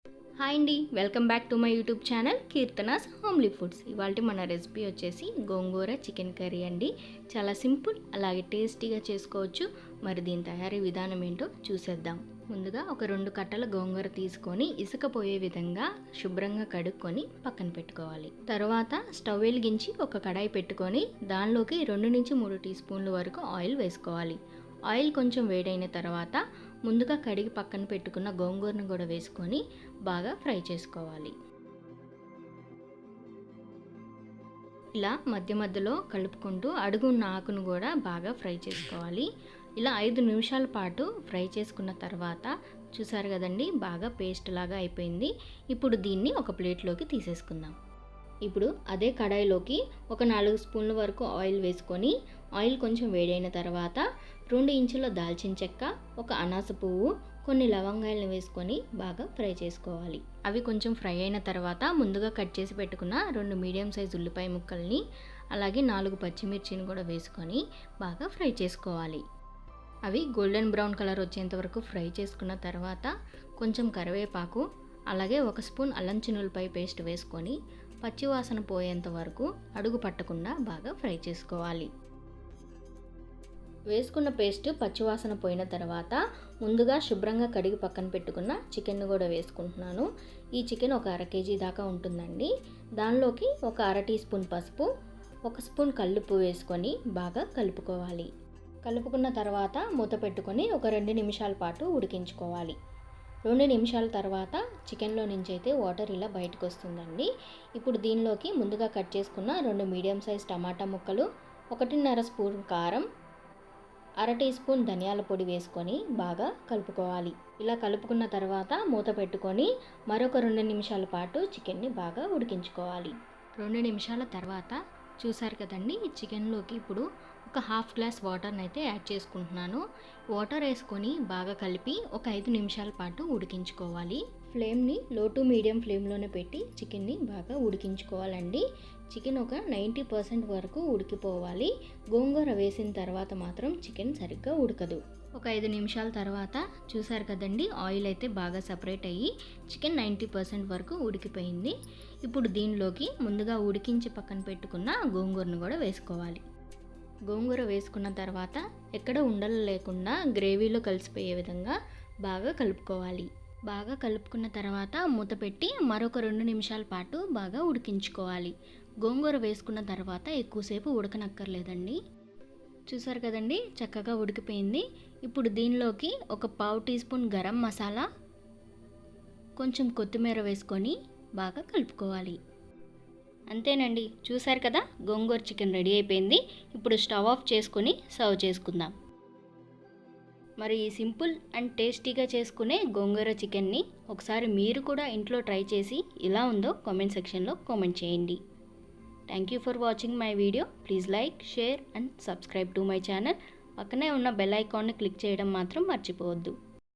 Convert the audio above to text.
Hi అండి, welcome back to my YouTube channel Keerthana's homely foods. ఇవాళ మన రెసిపీ వచ్చేసి గోంగూర చికెన్ కర్రీ అండి. చాలా సింపుల్, అలాగే టేస్టీగా చేసుకోవచ్చు. మరి దీని తయారీ విధానం ఏంటో చూసేద్దాం. ముందుగా ఒక 2 కట్టల గోంగూర తీసుకొని ఇసుక పోయే విధంగా శుభ్రంగా కడుక్కొని పక్కన పెట్టుకోవాలి. తర్వాత స్టవ్ వెలిగించి ఒక కడాయి పెట్టుకొని దానిలోకి 2 నుంచి 3 టీ స్పూన్ల వరకు ఆయిల్ వేసుకోవాలి. ఆయిల్ కొంచెం వేడైన తర్వాత ముందుగా కడిగి పక్కన పెట్టుకున్న గోంగూరను కూడా వేసుకొని బాగా ఫ్రై చేసుకోవాలి. ఇలా మధ్య మధ్యలో కలుపుకుంటూ అడుగున్న ఆకును కూడా బాగా ఫ్రై చేసుకోవాలి. ఇలా 5 నిమిషాల పాటు ఫ్రై చేసుకున్న తర్వాత చూసారు కదండి, బాగా పేస్ట్ లాగా అయిపోయింది. ఇప్పుడు దీన్ని ఒక ప్లేట్లోకి తీసేసుకుందాం. ఇప్పుడు అదే కడాయిలోకి ఒక 4 స్పూన్ల వరకు ఆయిల్ వేసుకొని ఆయిల్ కొంచెం వేడైన తర్వాత 2 ఇంచుల దాల్చిన చెక్క, ఒక అనాస పువ్వు, కొన్ని లవంగాయలను వేసుకొని బాగా ఫ్రై చేసుకోవాలి. అవి కొంచెం ఫ్రై అయిన తర్వాత ముందుగా కట్ చేసి పెట్టుకున్న 2 మీడియం సైజ్ ఉల్లిపాయ ముక్కల్ని, అలాగే 4 పచ్చిమిర్చిని కూడా వేసుకొని బాగా ఫ్రై చేసుకోవాలి. అవి గోల్డెన్ బ్రౌన్ కలర్ వచ్చేంత వరకు ఫ్రై చేసుకున్న తర్వాత కొంచెం కరివేపాకు, అలాగే 1 స్పూన్ అల్లం చిన్నులపాయ పేస్ట్ వేసుకొని పచ్చివాసన పోయేంత వరకు అడుగు పట్టకుండా బాగా ఫ్రై చేసుకోవాలి. వేసుకున్న పేస్ట్ పచ్చివాసన పోయిన తర్వాత ముందుగా శుభ్రంగా కడిగి పక్కన పెట్టుకున్న చికెన్ను కూడా వేసుకుంటున్నాను. ఈ చికెన్ ఒక 1/2 కేజీ దాకా ఉంటుందండి. దానిలోకి ఒక 1/2 టీ స్పూన్ పసుపు, 1 స్పూన్ కల్లుప్పు వేసుకొని బాగా కలుపుకోవాలి. కలుపుకున్న తర్వాత మూత పెట్టుకొని ఒక 2 నిమిషాల పాటు ఉడికించుకోవాలి. 2 నిమిషాల తర్వాత చికెన్లో నుంచి అయితే వాటర్ ఇలా బయటకు వస్తుందండి. ఇప్పుడు దీనిలోకి ముందుగా కట్ చేసుకున్న 2 మీడియం సైజ్ టమాటా ముక్కలు, 1.5 స్పూన్ కారం, 1/2 టీ స్పూన్ ధనియాల పొడి వేసుకొని బాగా కలుపుకోవాలి. ఇలా కలుపుకున్న తర్వాత మూత పెట్టుకొని మరొక 2 నిమిషాల పాటు చికెన్ని బాగా ఉడికించుకోవాలి. 2 నిమిషాల తర్వాత చూసారు కదండి, చికెన్లోకి ఇప్పుడు ఒక 1/2 గ్లాస్ వాటర్ని అయితే యాడ్ చేసుకుంటున్నాను. వాటర్ వేసుకొని బాగా కలిపి ఒక 5 నిమిషాల పాటు ఉడికించుకోవాలి. ఫ్లేమ్ని లో టు మీడియం ఫ్లేమ్లోనే పెట్టి చికెన్ని బాగా ఉడికించుకోవాలండి. చికెన్ ఒక 90% వరకు ఉడికిపోవాలి. గోంగూర వేసిన తర్వాత మాత్రం చికెన్ సరిగ్గా ఉడకదు. ఒక 5 నిమిషాల తర్వాత చూసారు కదండి, ఆయిల్ అయితే బాగా సపరేట్ అయ్యి చికెన్ 90% వరకు ఉడికిపోయింది. ఇప్పుడు దీనిలోకి ముందుగా ఉడికించి పక్కన పెట్టుకున్న గోంగూరను కూడా వేసుకోవాలి. గోంగూర వేసుకున్న తర్వాత ఎక్కడ ఉండలు లేకుండా గ్రేవీలో కలిసిపోయే విధంగా బాగా కలుపుకోవాలి. బాగా కలుపుకున్న తర్వాత మూత పెట్టి మరొక 2 నిమిషాల పాటు బాగా ఉడికించుకోవాలి. గోంగూర వేసుకున్న తర్వాత ఎక్కువసేపు ఉడకనక్కర్లేదండి. చూసారు కదండి, చక్కగా ఉడికిపోయింది. ఇప్పుడు దీనిలోకి ఒక 1/2 టీ స్పూన్ గరం మసాలా, కొంచెం కొత్తిమీర వేసుకొని బాగా కలుపుకోవాలి. అంతేనండి, చూసారు కదా, గోంగూర చికెన్ రెడీ అయిపోయింది. ఇప్పుడు స్టవ్ ఆఫ్ చేసుకొని సర్వ్ చేసుకుందాం. మరి ఈ సింపుల్ అండ్ టేస్టీగా చేసుకునే గోంగూర చికెన్ని ఒకసారి మీరు కూడా ఇంట్లో ట్రై చేసి ఎలా ఉందో కామెంట్ సెక్షన్లో కామెంట్ చేయండి. Thank you for watching my video. Please like, share and subscribe to my channel. పక్కనే ఉన్న బెల్ ఐకాన్ని క్లిక్ చేయడం మాత్రం మర్చిపోవద్దు.